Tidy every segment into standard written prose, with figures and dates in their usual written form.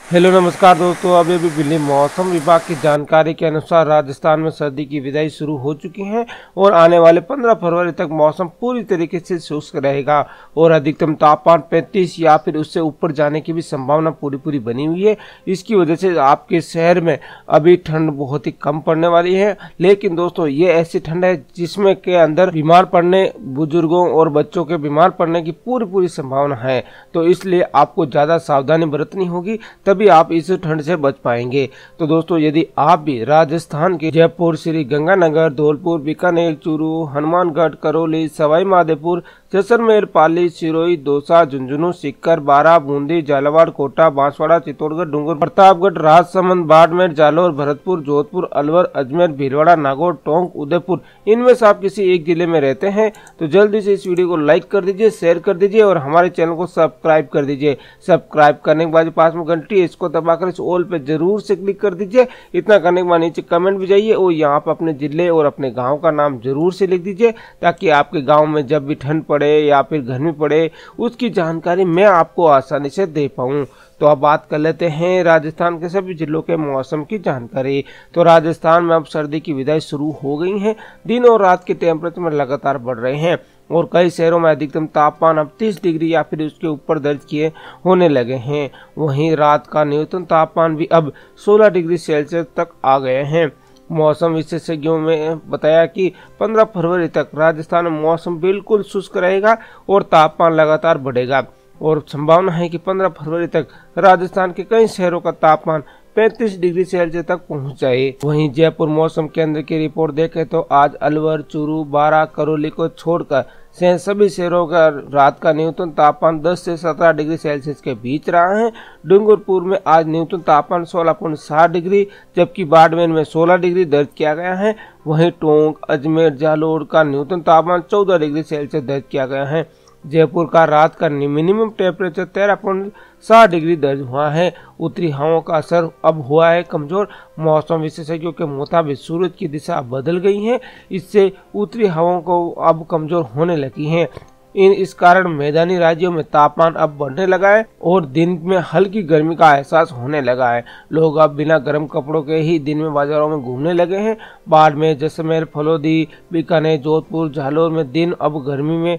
Hello नमस्कार दोस्तों। अभी दिल्ली मौसम विभाग की जानकारी के अनुसार राजस्थान में सर्दी की विदाई शुरू हो चुकी है और आने वाले 15 फरवरी तक मौसम पूरी तरीके से शुष्क रहेगा और अधिकतम तापमान 35 या फिर उससे ऊपर जाने की भी संभावना पूरी बनी हुई है। इसकी वजह से आपके शहर में अभी ठंड बहुत ही कम पड़ने वाली है, लेकिन दोस्तों ये ऐसी ठंड है जिसमें के अंदर बीमार पड़ने, बुजुर्गों और बच्चों के बीमार पड़ने की पूरी संभावना है। तो इसलिए आपको ज्यादा सावधानी बरतनी होगी, तभी आप इस ठंड से बच पाएंगे। तो दोस्तों यदि आप भी राजस्थान के जयपुर, श्री गंगानगर, धौलपुर, बीकानेर, चूरू, हनुमानगढ़, करौली, सवाई माधोपुर, जैसलमेर, पाली, सिरोही, दौसा, झुंझुनू, सीकर, बारां, बूंदी, झालावाड़, कोटा, बांसवाड़ा, चित्तौड़गढ़, डूंगरपुर, प्रतापगढ़, राजसमंद, बाड़मेर, जालौर, भरतपुर, जोधपुर, अलवर, अजमेर, भीलवाड़ा, नागौर, टोंक, उदयपुर, इनमें से आप किसी एक जिले में रहते हैं तो जल्दी से इस वीडियो को लाइक कर दीजिए, शेयर कर दीजिए और हमारे चैनल को सब्सक्राइब कर दीजिए। सब्सक्राइब करने के बाद पास में घंटी, इसको दबाकर इस ऑल पे जरूर से क्लिक कर दीजिए। इतना करने के बाद नीचे कमेंट भी जाइए और यहाँ पर अपने जिले और अपने गांव का नाम जरूर से लिख दीजिए, ताकि आपके गांव में जब भी ठंड पड़े या फिर गर्मी पड़े उसकी जानकारी मैं आपको आसानी से दे पाऊं। तो अब बात कर लेते हैं राजस्थान के सभी जिलों के मौसम की जानकारी। तो राजस्थान में अब सर्दी की विदाई शुरू हो गई है। दिन और रात के टेम्परेचर में लगातार बढ़ रहे हैं और कई शहरों में अधिकतम तापमान अब 30 डिग्री या फिर उसके ऊपर दर्ज किए होने लगे हैं। वहीं रात का न्यूनतम तापमान भी अब 16 डिग्री सेल्सियस तक आ गए हैं। मौसम विशेषज्ञों ने बताया कि 15 फरवरी तक राजस्थान में मौसम बिल्कुल शुष्क रहेगा और तापमान लगातार बढ़ेगा और संभावना है कि 15 फरवरी तक राजस्थान के कई शहरों का तापमान 35 डिग्री सेल्सियस तक पहुंच जाए। वहीं जयपुर मौसम केंद्र की रिपोर्ट देखें तो आज अलवर, चूरू, बारां, करौली को छोड़कर सभी शहरों का रात का न्यूनतम तापमान 10 से 17 डिग्री सेल्सियस के बीच रहा है। डूंगरपुर में आज न्यूनतम तापमान 16.7 डिग्री जबकि बाड़मेर में 16 डिग्री दर्ज किया गया है। वहीं टोंक, अजमेर, जालौर का न्यूनतम तापमान 14 डिग्री सेल्सियस दर्ज किया गया है। जयपुर का रात का मिनिमम टेम्परेचर 13.7 डिग्री दर्ज हुआ है। उत्तरी हवाओं का असर अब हुआ है कमजोर। मौसम विशेषज्ञों के मुताबिक सूरज की दिशा बदल गई है, इससे उत्तरी हवाओं को अब कमजोर होने लगी हैं। इस कारण मैदानी राज्यों में तापमान अब बढ़ने लगा है और दिन में हल्की गर्मी का एहसास होने लगा है। लोग अब बिना गर्म कपड़ों के ही दिन में बाजारों में घूमने लगे हैं। बाड़मेर, जैसलमेर, फलोदी, बीकानेर, जोधपुर, जालौर में दिन अब गर्मी में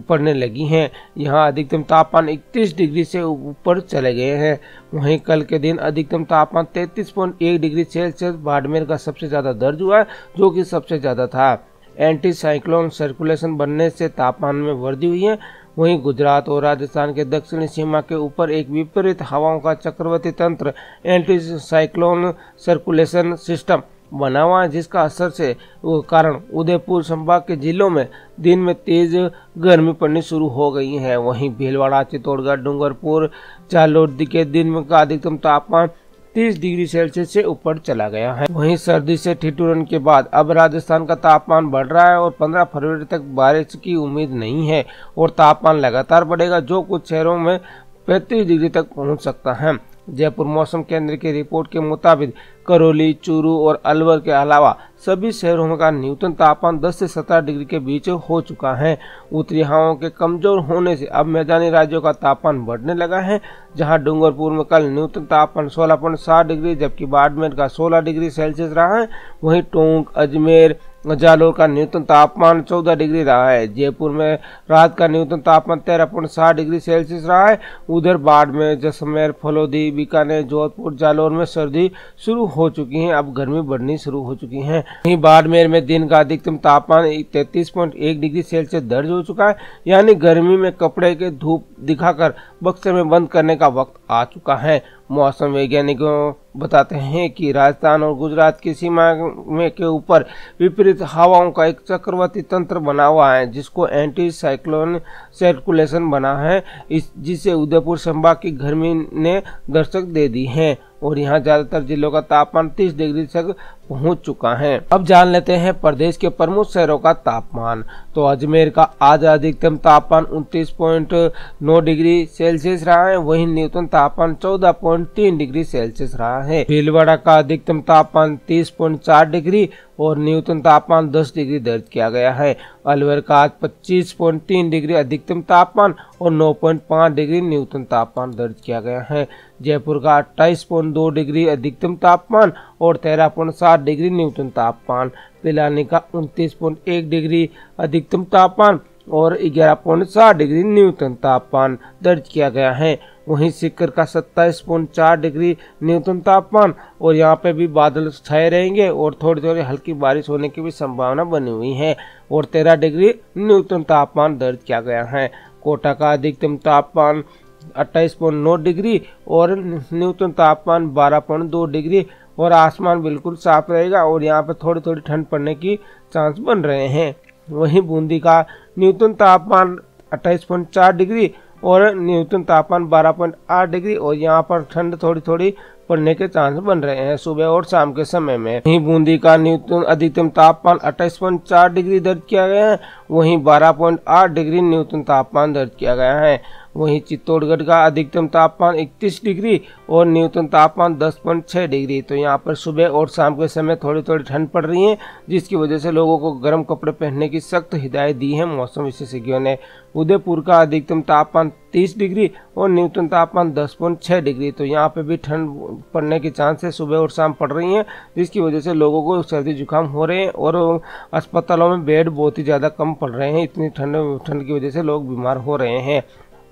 पड़ने लगी हैं। यहाँ अधिकतम तापमान 31 डिग्री से ऊपर चले गए हैं। वहीं कल के दिन अधिकतम तापमान 33.1 डिग्री सेल्सियस बाड़मेर का सबसे ज्यादा दर्ज हुआ है, जो कि सबसे ज्यादा था। एंटी साइक्लोन सर्कुलेशन बनने से तापमान में वृद्धि हुई है। वहीं गुजरात और राजस्थान के दक्षिणी सीमा के ऊपर एक विपरीत हवाओं का चक्रवाती तंत्र एंटी साइक्लोन सर्कुलेशन सिस्टम बना हुआ है, जिसका असर से कारण उदयपुर संभाग के जिलों में दिन में तेज गर्मी पड़नी शुरू हो गई है। वहीं भीलवाड़ा, चित्तौड़गढ़, डूंगरपुर, जालौर के दिन का अधिकतम तापमान 30 डिग्री सेल्सियस से ऊपर चला गया है। वहीं सर्दी से ठिठुरन के बाद अब राजस्थान का तापमान बढ़ रहा है और 15 फरवरी तक बारिश की उम्मीद नहीं है और तापमान लगातार बढ़ेगा, जो कुछ शहरों में 35 डिग्री तक पहुंच सकता है। जयपुर मौसम केंद्र की रिपोर्ट के मुताबिक करौली, चूरू और अलवर के अलावा सभी शहरों का न्यूनतम तापमान 10 से 17 डिग्री के बीच हो चुका है। उत्तरी हवाओं के कमजोर होने से अब मैदानी राज्यों का तापमान बढ़ने लगा है, जहां डूंगरपुर में कल न्यूनतम तापमान 16.7 डिग्री जबकि बाड़मेर का 16 डिग्री सेल्सियस रहा है। वहीं टोंक, अजमेर, जालौर का न्यूनतम तापमान 14 डिग्री रहा है। जयपुर में रात का न्यूनतम तापमान 13.7 डिग्री सेल्सियस रहा है। उधर बाड़मेर, जैसलमेर, फलोदी, बीकानेर, जोधपुर, जालौर में सर्दी शुरू हो चुकी है। अब गर्मी बढ़नी शुरू हो चुकी है। वहीं बाड़मेर में दिन का अधिकतम तापमान 33.1 डिग्री सेल्सियस दर्ज हो चुका है, यानी गर्मी में कपड़े के धूप दिखाकर बक्से में बंद करने का वक्त आ चुका है। मौसम वैज्ञानिकों बताते हैं कि राजस्थान और गुजरात की सीमा में के ऊपर विपरीत हवाओं का एक चक्रवाती तंत्र बना हुआ है, जिसको एंटी साइक्लोन सर्कुलेशन बना है, जिसे उदयपुर संभाग की गर्मी ने दस्तक दे दी है और यहाँ ज्यादातर जिलों का तापमान 30 डिग्री तक पहुंच चुका है। अब जान लेते हैं प्रदेश के प्रमुख शहरों का तापमान। तो अजमेर का आज अधिकतम तापमान 29.9 डिग्री सेल्सियस रहा है, वहीं न्यूनतम तापमान 14.3 डिग्री सेल्सियस रहा है। भीलवाड़ा का अधिकतम तापमान 30.4 डिग्री और न्यूनतम तापमान 10 डिग्री दर्ज किया गया है। अलवर का आज 25.3 डिग्री अधिकतम तापमान और 9.5 डिग्री न्यूनतम तापमान दर्ज किया गया है। जयपुर का 28.2 डिग्री अधिकतम तापमान और 13.7 डिग्री न्यूनतम तापमान। पिलानी का 29.1 डिग्री अधिकतम तापमान और 11.7 डिग्री न्यूनतम तापमान दर्ज किया गया है। वहीं सीकर का 27.4 डिग्री न्यूनतम तापमान और यहाँ पे भी बादल छाए रहेंगे और थोड़ी थोड़ी हल्की बारिश होने की भी संभावना बनी हुई है और 13 डिग्री न्यूनतम तापमान दर्ज किया गया है। कोटा का अधिकतम तापमान 28.9 डिग्री और न्यूनतम तापमान 12.2 डिग्री और आसमान बिल्कुल साफ रहेगा और यहाँ पे थोड़ी थोड़ी ठंड पड़ने की चांस बन रहे हैं। वहीं बूंदी का न्यूनतम तापमान 28.4 डिग्री और न्यूनतम तापमान 12.8 डिग्री और यहाँ पर ठंड थोड़ी थोड़ी पड़ने के चांस बन रहे हैं सुबह और शाम के समय में। वहीं बूंदी का न्यूनतम अधिकतम तापमान 28.4 डिग्री दर्ज किया गया है, वहीं 12.8 डिग्री न्यूनतम तापमान दर्ज किया गया है। वहीं चित्तौड़गढ़ का अधिकतम तापमान 31 डिग्री और न्यूनतम तापमान 10.6 डिग्री। तो यहाँ पर सुबह और शाम के समय थोड़ी थोड़ी ठंड पड़ रही है, जिसकी वजह से लोगों को गर्म कपड़े पहनने की सख्त हिदायत दी है मौसम विशेषज्ञों ने। उदयपुर का अधिकतम तापमान 30 डिग्री और न्यूनतम तापमान 10.6 डिग्री। तो यहाँ पे भी ठंड पड़ने के चांस है, सुबह और शाम पड़ रही हैं, जिसकी वजह से लोगों को सर्दी जुकाम हो रहे हैं और अस्पतालों में बेड बहुत ही ज़्यादा कम पड़ रहे हैं। इतनी ठंड की वजह से लोग बीमार हो रहे हैं।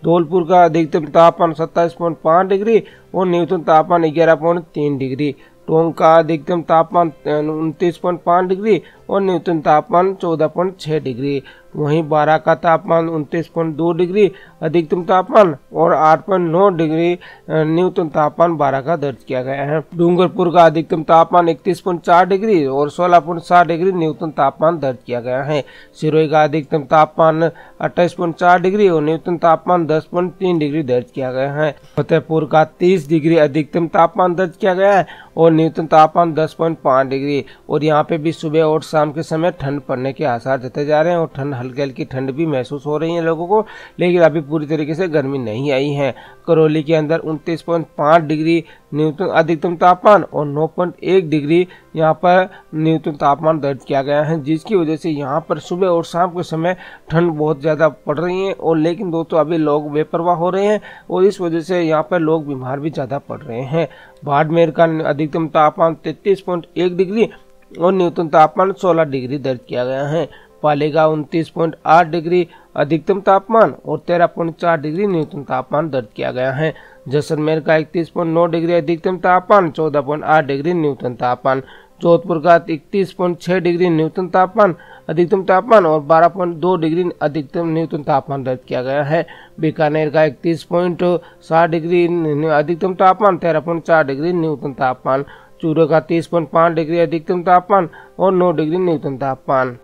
धौलपुर का अधिकतम तापमान 27.5 डिग्री और न्यूनतम तापमान 11.3 डिग्री। टोंक का अधिकतम तापमान 29.5 डिग्री और न्यूनतम तापमान 14.6 डिग्री। वहीं बारा का तापमान 29.2 डिग्री अधिकतम तापमान और 8.9 डिग्री न्यूनतम तापमान बारा का दर्ज किया गया है। डूंगरपुर का अधिकतम तापमान 31.4 डिग्री और 16.7 डिग्री न्यूनतम तापमान दर्ज किया गया है। सिरोही का अधिकतम तापमान 28.4 डिग्री और न्यूनतम तापमान 10.3 डिग्री दर्ज किया गया है। फतेहपुर का 30 डिग्री अधिकतम तापमान दर्ज किया गया है और न्यूनतम तापमान 10.5 डिग्री। और यहाँ पे भी सुबह और शाम के समय ठंड पड़ने के आसार जताए जा रहे हैं और ठंड हल्की हल्की ठंड भी महसूस हो रही है लोगों को, लेकिन अभी पूरी तरीके से गर्मी नहीं आई है। करौली के अंदर 29.5 डिग्री न्यूनतम अधिकतम तापमान और 9.1 डिग्री यहाँ पर न्यूनतम तापमान दर्ज किया गया है, जिसकी वजह से यहाँ पर सुबह और शाम के समय ठंड बहुत ज़्यादा पड़ रही है। और लेकिन दोस्तों अभी लोग बेपरवाह हो रहे हैं और इस वजह से यहाँ पर लोग बीमार भी ज़्यादा पड़ रहे हैं। बाड़मेर का अधिकतम तापमान 33.1 डिग्री और न्यूनतम तापमान 16 डिग्री दर्ज किया गया है। पाली का 29.8 डिग्री अधिकतम तापमान और 13.4 डिग्री न्यूनतम तापमान दर्ज किया गया है। जैसलमेर का 31.9 डिग्री अधिकतम तापमान, 14.8 डिग्री न्यूनतम तापमान। जोधपुर का 31.6 डिग्री न्यूनतम तापमान अधिकतम तापमान और 12.2 डिग्री अधिकतम न्यूनतम तापमान दर्ज किया गया है। बीकानेर का 31.7 डिग्री अधिकतम तापमान, 13.4 डिग्री न्यूनतम तापमान। चूरू का 30.5 डिग्री अधिकतम तापमान और 9 डिग्री न्यूनतम तापमान।